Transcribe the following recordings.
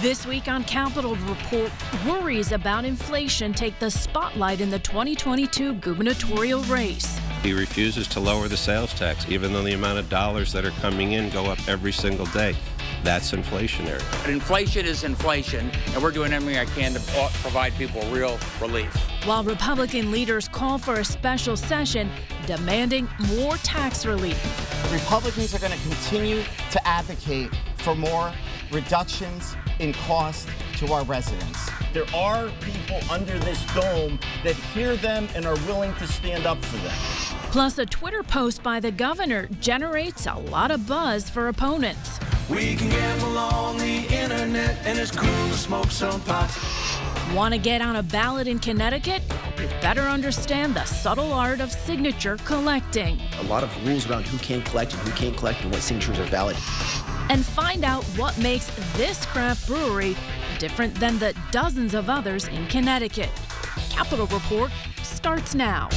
This week on Capitol Report, worries about inflation take the spotlight in the 2022 gubernatorial race. He refuses to lower the sales tax, even though the amount of dollars that are coming in go up every single day. That's inflationary. But inflation is inflation, and we're doing everything I can to provide people real relief. While Republican leaders call for a special session demanding more tax relief. Republicans are going to continue to advocate for more reductions in cost to our residents. There are people under this dome that hear them and are willing to stand up for them. Plus, a Twitter post by the governor generates a lot of buzz for opponents. We can gamble on the internet, and it's cool to smoke some pot. Want to get on a ballot in Connecticut? You better understand the subtle art of signature collecting. A lot of rules around who can collect and who can't collect and what signatures are valid. And find out what makes this craft brewery different than the dozens of others in Connecticut. Capitol Report starts now.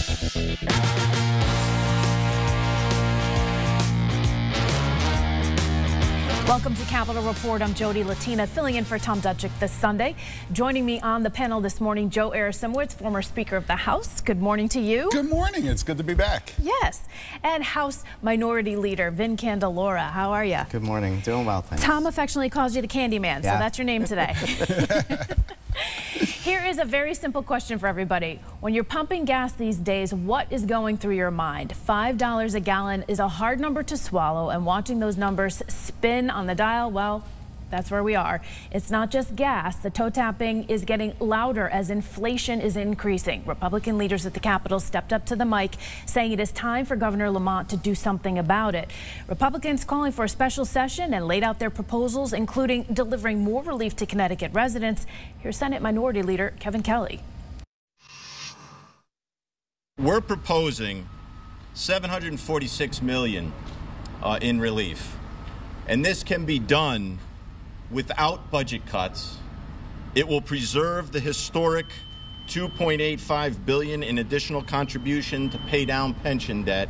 Welcome to Capitol Report. I'm Jody Latina, filling in for Tom Dutchick this Sunday. Joining me on the panel this morning, Joe Aresimowicz, former Speaker of the House. Good morning to you. Good morning. It's good to be back. Yes. And House Minority Leader Vin Candelora. How are you? Good morning. Doing well, thanks. Tom affectionately calls you the Candyman, so that's your name today. Here is a very simple question for everybody. When you're pumping gas these days, what is going through your mind? $5 a gallon is a hard number to swallow, and watching those numbers spin on the dial, well, that's where we are. It's not just gas. The toe tapping is getting louder as inflation is increasing. Republican leaders at the Capitol stepped up to the mic saying it is time for Governor Lamont to do something about it. Republicans calling for a special session and laid out their proposals, including delivering more relief to Connecticut residents. Here's Senate Minority Leader Kevin Kelly. We're proposing $746 million in relief, and this can be done without budget cuts. It will preserve the historic $2.85 billion in additional contribution to pay down pension debt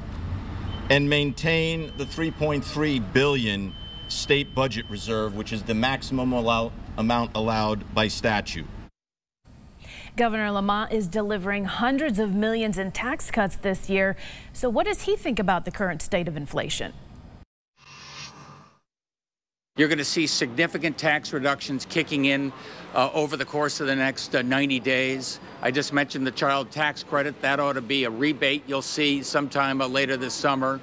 and maintain the $3.3 billion state budget reserve, which is the maximum amount allowed by statute. Governor Lamont is delivering hundreds of millions in tax cuts this year. So what does he think about the current state of inflation? You're going to see significant tax reductions kicking in over the course of the next 90 days. I just mentioned the child tax credit. That ought to be a rebate you'll see sometime later this summer.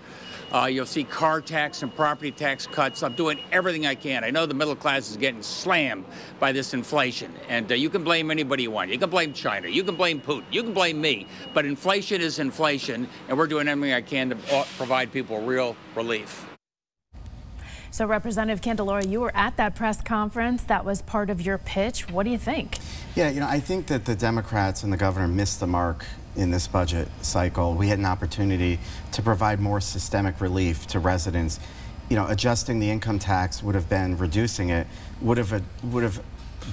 You'll see car tax and property tax cuts. I'm doing everything I can. I know the middle class is getting slammed by this inflation, and you can blame anybody you want. You can blame China. You can blame Putin. You can blame me. But inflation is inflation, and we're doing everything I can to provide people real relief. So, Representative Candelora, you were at that press conference. That was part of your pitch. What do you think? Yeah, I think that the Democrats and the governor missed the mark in this budget cycle. We had an opportunity to provide more systemic relief to residents. Adjusting the income tax would have been reducing it, would have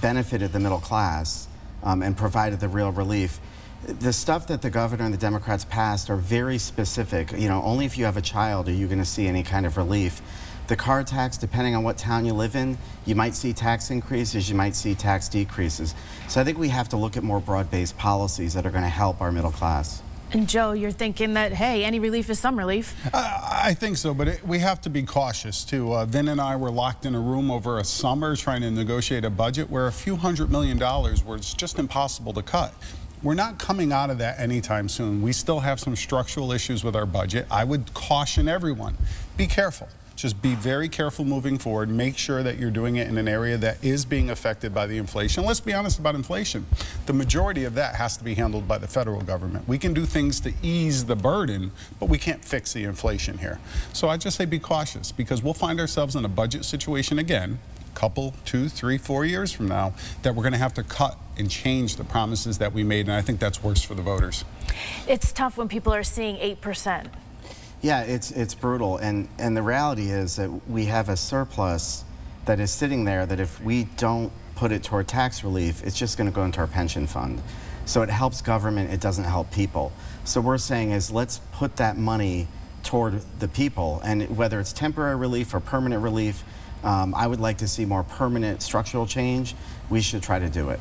benefited the middle class and provided the real relief. The stuff that the governor and the Democrats passed are very specific. Only if you have a child are you going to see any kind of relief. The car tax, depending on what town you live in, you might see tax increases, you might see tax decreases. So I think we have to look at more broad-based policies that are going to help our middle class. And Joe, you're thinking that, hey, any relief is some relief? I think so, but we have to be cautious, too. Vin and I were locked in a room over a summer trying to negotiate a budget where a few $100 million was just impossible to cut. We're not coming out of that anytime soon. We still have some structural issues with our budget. I would caution everyone, be careful. Just be very careful moving forward. Make sure that you're doing it in an area that is being affected by the inflation. Let's be honest about inflation. The majority of that has to be handled by the federal government. We can do things to ease the burden, but we can't fix the inflation here. So I just say be cautious, because we'll find ourselves in a budget situation again, couple, 2, 3, 4 years from now, that we're going to have to cut and change the promises that we made, and I think that's worse for the voters. It's tough when people are seeing 8%. Yeah, it's brutal, and the reality is that we have a surplus that is sitting there that if we don't put it toward tax relief, it's just going to go into our pension fund. So it helps government, it doesn't help people. So we're saying is let's put that money toward the people, and whether it's temporary relief or permanent relief, I would like to see more permanent structural change. We should try to do it.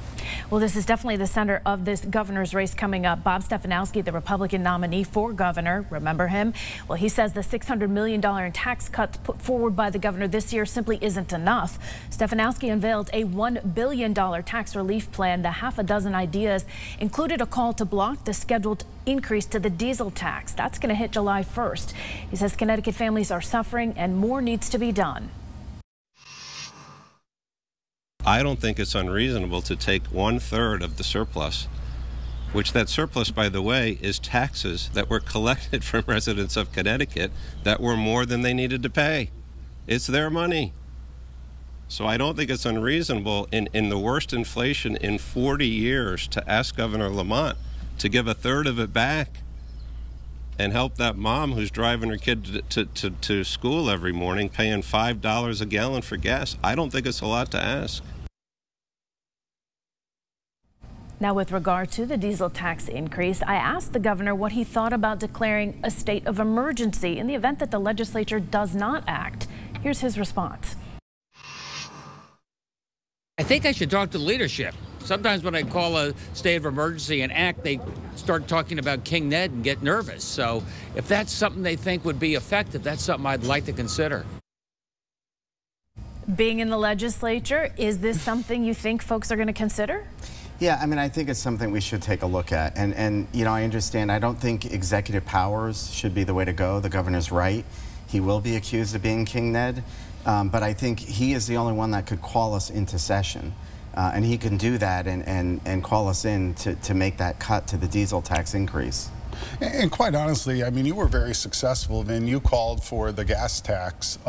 Well, this is definitely the center of this governor's race coming up. Bob Stefanowski, the Republican nominee for governor, remember him? Well, he says the $600 million in tax cuts put forward by the governor this year simply isn't enough. Stefanowski unveiled a $1 billion tax relief plan. The half a dozen ideas included a call to block the scheduled increase to the diesel tax. That's going to hit July 1st. He says Connecticut families are suffering and more needs to be done. I don't think it's unreasonable to take 1/3 of the surplus, which that surplus, by the way, is taxes that were collected from residents of Connecticut that were more than they needed to pay. It's their money. So I don't think it's unreasonable in the worst inflation in 40 years to ask Governor Lamont to give 1/3 of it back and help that mom who's driving her kid to school every morning paying $5 a gallon for gas. I don't think it's a lot to ask. Now, with regard to the diesel tax increase, I asked the governor what he thought about declaring a state of emergency in the event that the legislature does not act. Here's his response. I think I should talk to the leadership. Sometimes when I call a state of emergency and act, they start talking about King Ned and get nervous. So if that's something they think would be effective, that's something I'd like to consider. Being in the legislature, is this something you think folks are going to consider? Yeah, I mean, I think it's something we should take a look at. And you know, I understand, I don't think executive powers should be the way to go. The governor's right. He will be accused of being King Ned. But I think he is the only one that could call us into session. And he can do that and call us in to make that cut to the diesel tax increase. And quite honestly, I mean, you were very successful. Then you called for the gas tax,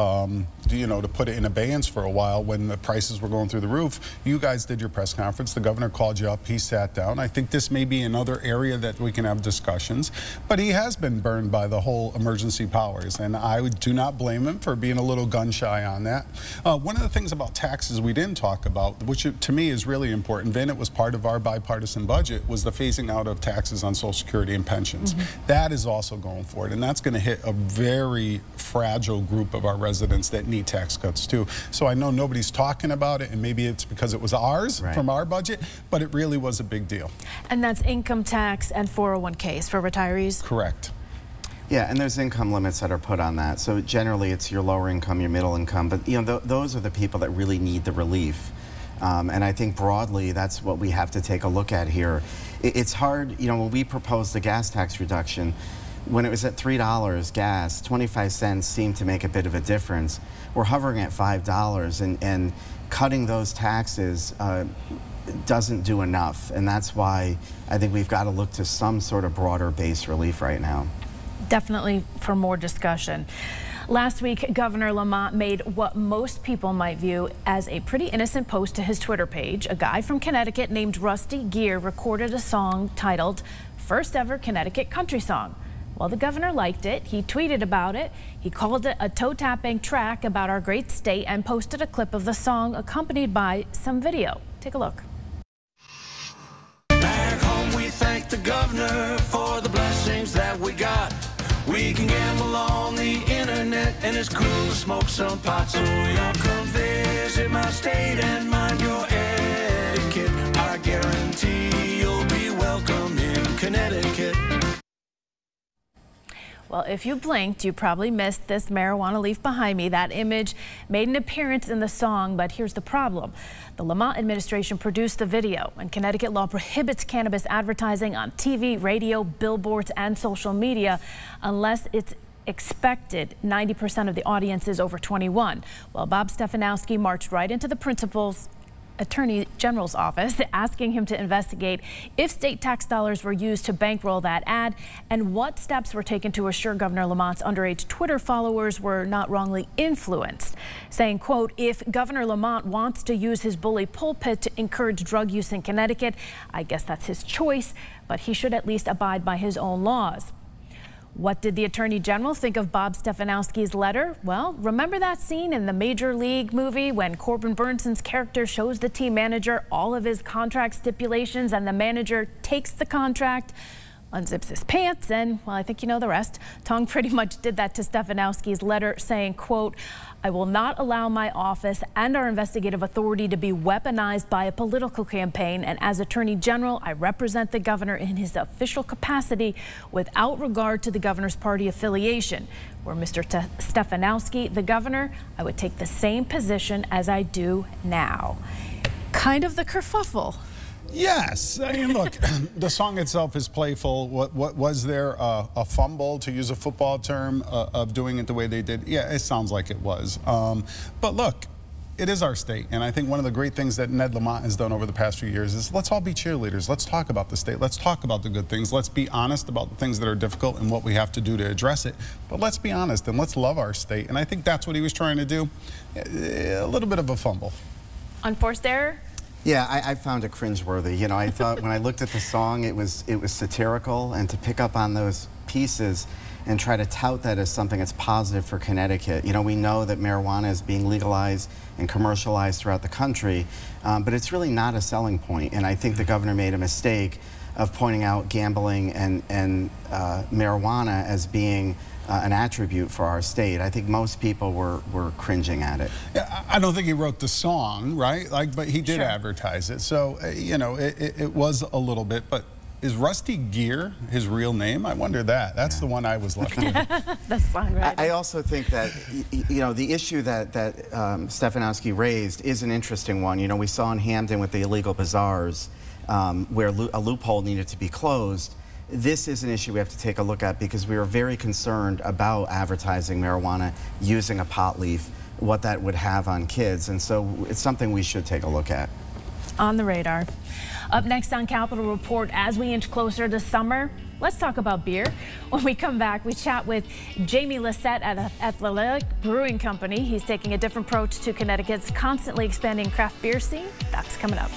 you know, to put it in abeyance for a while when the prices were going through the roof. You guys did your press conference. The governor called you up. He sat down. I think this may be another area that we can have discussions. But he has been burned by the whole emergency powers, and I do not blame him for being a little gun shy on that. One of the things about taxes we didn't talk about, which to me is really important, Vin, it was part of our bipartisan budget, was the phasing out of taxes on Social Security and pensions. That is also going forward, and that's going to hit a very fragile group of our residents that need tax cuts too. So I know nobody's talking about it, and maybe it's because it was ours from our budget, but it really was a big deal. And that's income tax and 401ks for retirees? Correct. Yeah, and there's income limits that are put on that. So generally it's your lower income, your middle income, but you know, those are the people that really need the relief. And I think broadly that's what we have to take a look at here. It's hard, you know, when we proposed the gas tax reduction, when it was at $3 gas, 25 cents seemed to make a bit of a difference. We're hovering at $5, and cutting those taxes doesn't do enough. And that's why I think we've got to look to some sort of broader base relief right now. Definitely for more discussion. Last week, Governor Lamont made what most people might view as a pretty innocent post to his Twitter page. A guy from Connecticut named Rusty Gear recorded a song titled First Ever Connecticut Country Song. Well, the governor liked it. He tweeted about it. He called it a toe-tapping track about our great state and posted a clip of the song accompanied by some video. Take a look. Back home, we thank the governor for the blessings that we got. We can gamble on the internet, and it's cool to smoke some pot. So y'all come visit my state and mind your etiquette. I guarantee you'll be welcome in Connecticut. Well, if you blinked, you probably missed this marijuana leaf behind me. That image made an appearance in the song, but here's the problem. The Lamont administration produced the video, and Connecticut law prohibits cannabis advertising on TV, radio, billboards, and social media unless it's expected 90% of the audience is over 21. Well, Bob Stefanowski marched right into the principal's Attorney General's office, asking him to investigate if state tax dollars were used to bankroll that ad and what steps were taken to assure Governor Lamont's underage Twitter followers were not wrongly influenced, saying, quote, if Governor Lamont wants to use his bully pulpit to encourage drug use in Connecticut, I guess that's his choice, but he should at least abide by his own laws. What did the Attorney General think of Bob Stefanowski's letter? Well, remember that scene in the Major League movie when Corbin Burnsen's character shows the team manager all of his contract stipulations and the manager takes the contract? unzips his pants, and, well, I think you know the rest. Tong pretty much did that to Stefanowski's letter, saying, quote, "I will not allow my office and our investigative authority to be weaponized by a political campaign, and as Attorney General, I represent the governor in his official capacity without regard to the governor's party affiliation. Were Mr. Stefanowski the governor, I would take the same position as I do now." Kind of the kerfuffle. Yes, I mean, look, the song itself is playful. What was there a fumble, to use a football term, of doing it the way they did? Yeah, it sounds like it was. But look, it is our state, and I think one of the great things that Ned Lamont has done over the past few years is let's all be cheerleaders. Let's talk about the state. Let's talk about the good things. Let's be honest about the things that are difficult and what we have to do to address it. But let's be honest and let's love our state. And I think that's what he was trying to do. A little bit of a fumble. Unforced error? Yeah, I found it cringeworthy. You know, I thought when I looked at the song, it was satirical, and to pick up on those pieces and try to tout that as something that's positive for Connecticut. You know, we know that marijuana is being legalized and commercialized throughout the country, but it's really not a selling point. And I think the governor made a mistake of pointing out gambling and marijuana as being an attribute for our state. I think most people were cringing at it. Yeah, I don't think he wrote the song, right? But he did advertise it. So, you know, it was a little bit, but is Rusty Gere his real name? I wonder that. That's the one I was left with. The songwriter. I also think that, you know, the issue that Stefanowski raised is an interesting one. You know, we saw in Hamden with the illegal bazaars where a loophole needed to be closed. This is an issue we have to take a look at because we are very concerned about advertising marijuana using a pot leaf, what that would have on kids. And so it's something we should take a look at. On the radar. Up next on Capitol Report, as we inch closer to summer, let's talk about beer. When we come back, we chat with Jamie Lissette at Athletic Brewing Company. He's taking a different approach to Connecticut's constantly expanding craft beer scene. That's coming up.